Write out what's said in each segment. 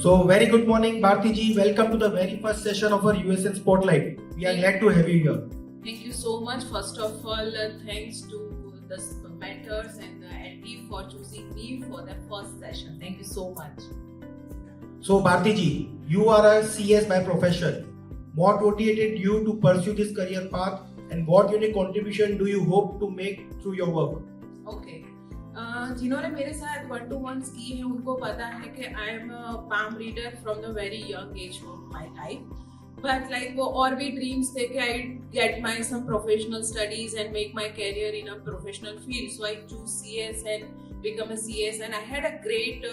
So, very good morning, Bharti ji. Welcome to the very first session of our USN Spotlight. We are glad to have you here. Thank you so much. First of all, thanks to the mentors and the LT for choosing me for the first session. Thank you so much. So, Bharti ji, you are a CS by profession. What motivated you to pursue this career path, and what unique contribution do you hope to make through your work? Okay. जिन्होंने मेरे साथ 1-to-1s की है उनको पता है कि I am palm reader from the very young age of my life. But like वो और भी dreams थे कि I get my some professional studies and make my career in a professional field. So I choose CS and become a CS and I had a great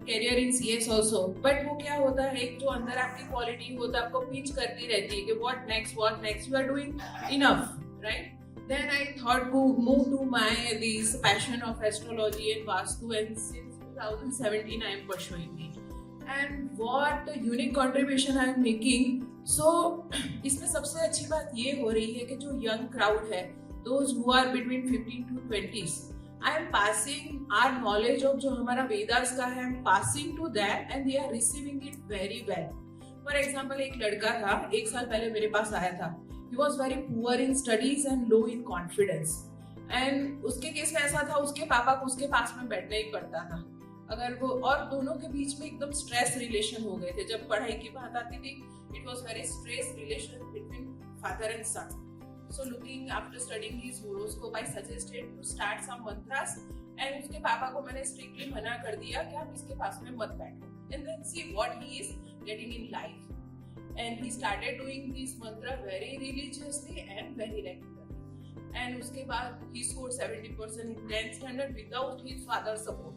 career in CS also. But वो क्या होता है एक जो अंदर आपकी quality होता है आपको pinch करती रहती है कि what next you are doing enough, right? Then I thought to move to my this passion of astrology and Vastu, and since 2017 I am pursuing it. And what unique contribution I am making. So इसमें सबसे अच्छी बात ये हो रही है कि जो young crowd है, those who are between 15 to 20s, I am passing our knowledge of जो हमारा वेदास का है, I am passing to them and they are receiving it very well. For example, एक लड़का था, एक साल पहले मेरे पास आया था. He was very poor in studies and low in confidence. And उसके केस में ऐसा था उसके पापा को उसके पास में बैठना ही पड़ता था. अगर वो और दोनों के बीच में एकदम स्ट्रेस रिलेशन हो गए थे जब पढ़ाई की बात आती थी. It was very stress relation between father and son. So looking after studying his horoscope, I suggested to start some mantras. And उसके पापा को मैंने strictly मना कर दिया कि आप इसके पास में मत बैठो. And then see what he is getting in life. And he started doing this mantra very religiously and very regularly. And उसके बाद he scored 70% in 10th standard without his father's support.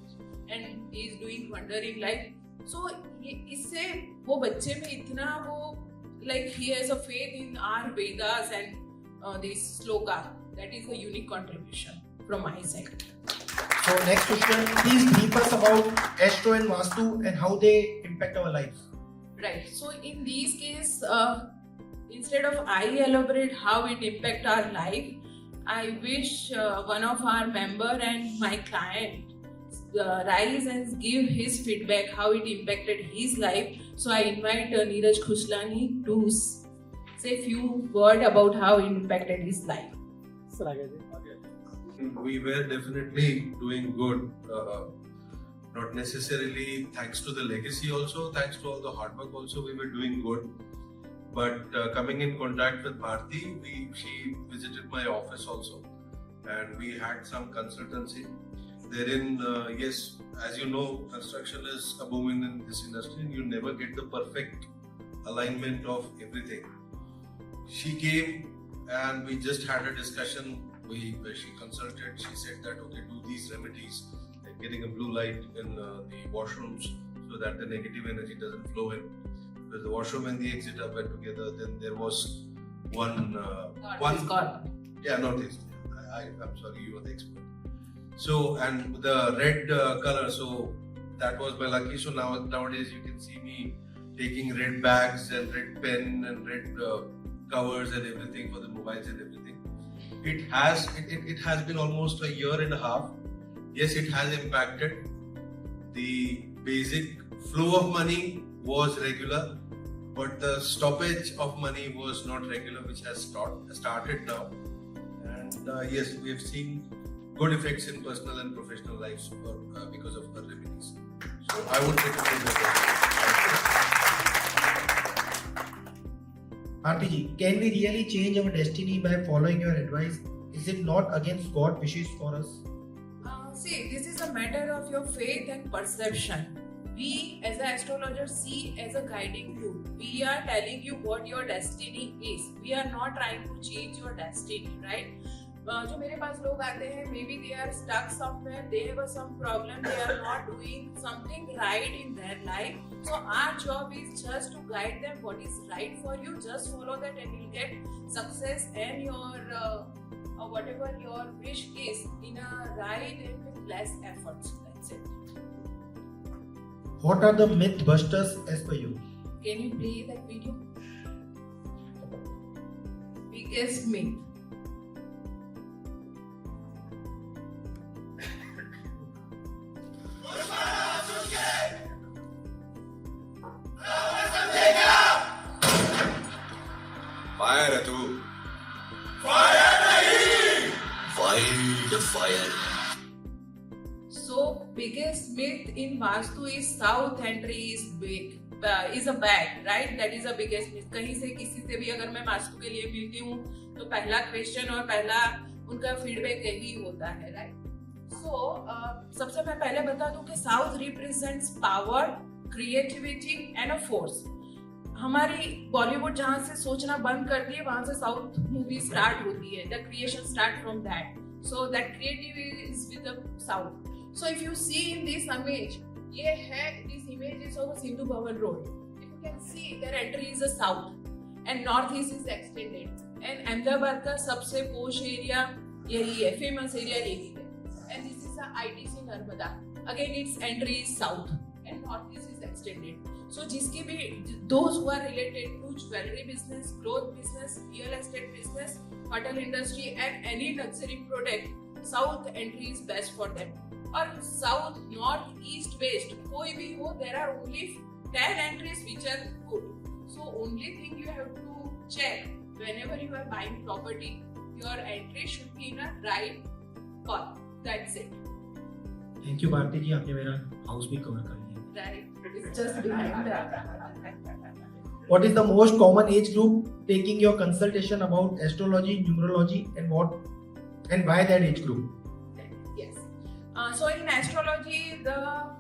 And he is doing wonder in life. So इससे वो बच्चे में इतना वो like he has a faith in our Vedas and this sloka. That is a unique contribution from my side. So, next question, please brief us about Astro and Vastu and how they impact our lives. Right. So in these case, instead of I elaborate how it impact our life, I wish one of our member and my client rise and give his feedback how it impacted his life. So I invite Neeraj Khushlani to say few word about how it impacted his life. We were definitely doing good. Not necessarily thanks to the legacy also, thanks to all the hard work also, we were doing good. But coming in contact with Bharti, she visited my office also, and we had some consultancy. Therein, yes, as you know, construction is a booming in this industry and you never get the perfect alignment of everything. She came and we just had a discussion. Where she consulted, she said that okay, do these remedies, like getting a blue light in the washrooms so that the negative energy doesn't flow in. Because the washroom and the exit are were together. Then there was one. Yeah, not this. I'm sorry, you are the expert. So and the red color, so that was my lucky. So nowadays you can see me taking red bags and red pen and red covers and everything for the mobiles and everything. It has been almost a year and a half. Yes, it has impacted. The basic flow of money was regular, but the stoppage of money was not regular, which has started now. And yes, we have seen good effects in personal and professional lives because of her remedies. So I would recommend that. Bharti ji, can we really change our destiny by following your advice? Is it not against God's wishes for us? See, this is a matter of your faith and perception. We as an astrologer see as a guiding tool. We are telling you what your destiny is. We are not trying to change your destiny, right? जो मेरे पास लोग आते हैं, maybe they are stuck somewhere, they have some problem, they are not doing something right in their life. So our job is just to guide them what is right for you. Just follow that and you'll get success and your whatever your wish is in a right and with less efforts. That's it. What are the myth busters as per you? Can you play that video? Biggest myth. So biggest myth in Vastu is south entry is big, is a bad, right? That is a biggest myth. कहीं से किसी से भी अगर मैं वास्तु के लिए मिलती हूँ तो पहला क्वेश्चन और पहला उनका फीडबैक यही होता है, राइट? सो सबसे मैं पहले बता दूं कि south represents power, creativity and a force. हमारी बॉलीवुड जहां से सोचना बंद करती है वहां से साउथ मूवी स्टार्ट होती है. The creation start from that. So that creativity is with the south. So if you see in this image, ये है this image is of Sindhu Bhavan road. If you can see there entry is a south and north east is extended. And Ahmedabad का सबसे पोश area यही है, famous area यही है. And this is the ITC Narmada. Again it's entry is south and north east is extended. So जिसके भी those who are related to jewelry business, cloth business, real estate business, hotel industry and any luxury product, south entry is best for them. और south, north, east, west कोई भी हो, there are only 10 entries which are good. So only thing you have to check whenever you are buying property, your entry should be in a right path. That's it. Thank you Bharti ji, आपने मेरा house भी cover कर लिया. Right. It's just behind that. What is the most common age group taking your consultation about astrology, numerology, and why that age group? Yes. So in astrology, the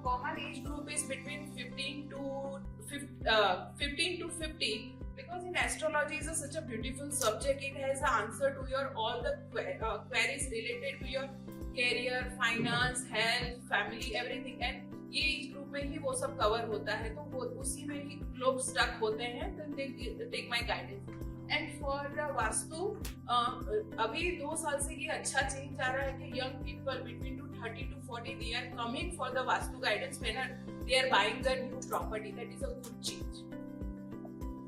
common age group is between 15 to 50, because in astrology is such a beautiful subject. It has an answer to all the queries related to your career, finance, health, family, everything. And ये age group में ही वो सब cover होता है, तो वो उसी में ही लोग स्टक होते हैं. then they take my guidance. And for vastu अभी 2 साल से ये अच्छा चेंज आ रहा है कि young people between 30 to 40 they are coming for the vastu guidance when they are buying the new property. That is a good change.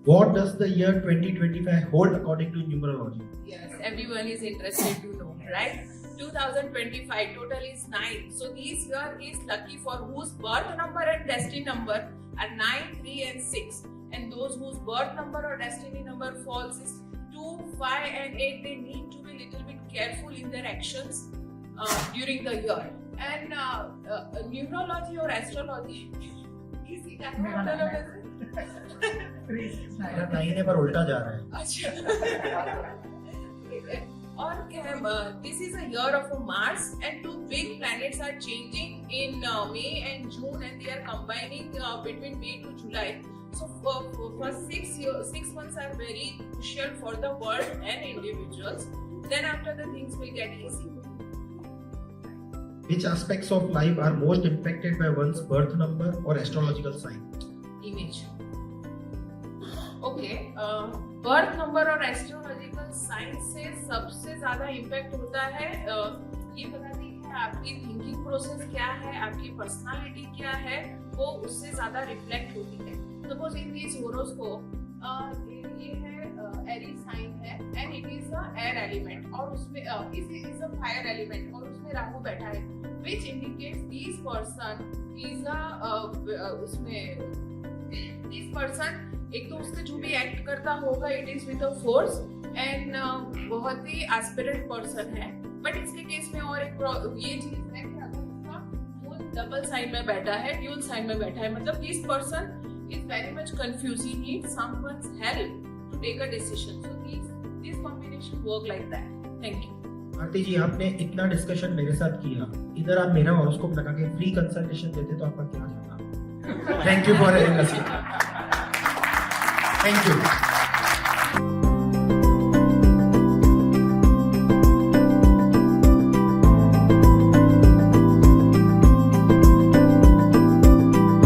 What does the year 2025 hold according to numerology? Yes, everyone is interested to know, right? 2025 total is 9. So this year is lucky for whose birth number and destiny number are 9, 3 and 6. And those whose birth number or destiny number falls is 2, 5 and 8. They need to be a little bit careful in their actions during the year. And numerology or astrology easy का है मतलब ऐसे. मेरा 9 है पर उल्टा जा रहा है. अच्छा. और this is a year of a Mars and 2 big planets are changing in May and June, and they are combining between May to July. So for 6 months are very crucial for the world and individuals. Then after the things will get easy. Which aspects of life are most impacted by one's birth number or astrological sign? Image. Okay. Birth number और astrological science से सबसे ज्यादा impact होता है. ये बताती है आपकी थिंकिंग प्रोसेस क्या है, आपकी पर्सनालिटी क्या है, वो उससे ज्यादा रिफ्लेक्ट होती है. सपोज इन दिस होरोस्कोप ये है एरीज साइन है and it is a air element और उसमें इज अ फायर एलिमेंट और उसमें राहु बैठा है, which indicates this person is this person एक तो उससे जो भी एक्ट करता होगा it is with a force and बहुत ही एस्पिरेंट पर्सन है. बट इसके केस में और एक ये चीज है कि अगर इसका मून डबल साइन में बैठा है, ड्यूल साइन में बैठा है, मतलब this person is very much confuse. He needs someone's help to take a decision. So this combination work like that. Thank you. Aarti ji, आपने इतना डिस्कशन मेरे साथ किया, इधर आप मेरा हॉरोस्कोप लगा के फ्री कंसल्टेशन देते तो आपका क्या जाता. Thank you for having us. Thank you.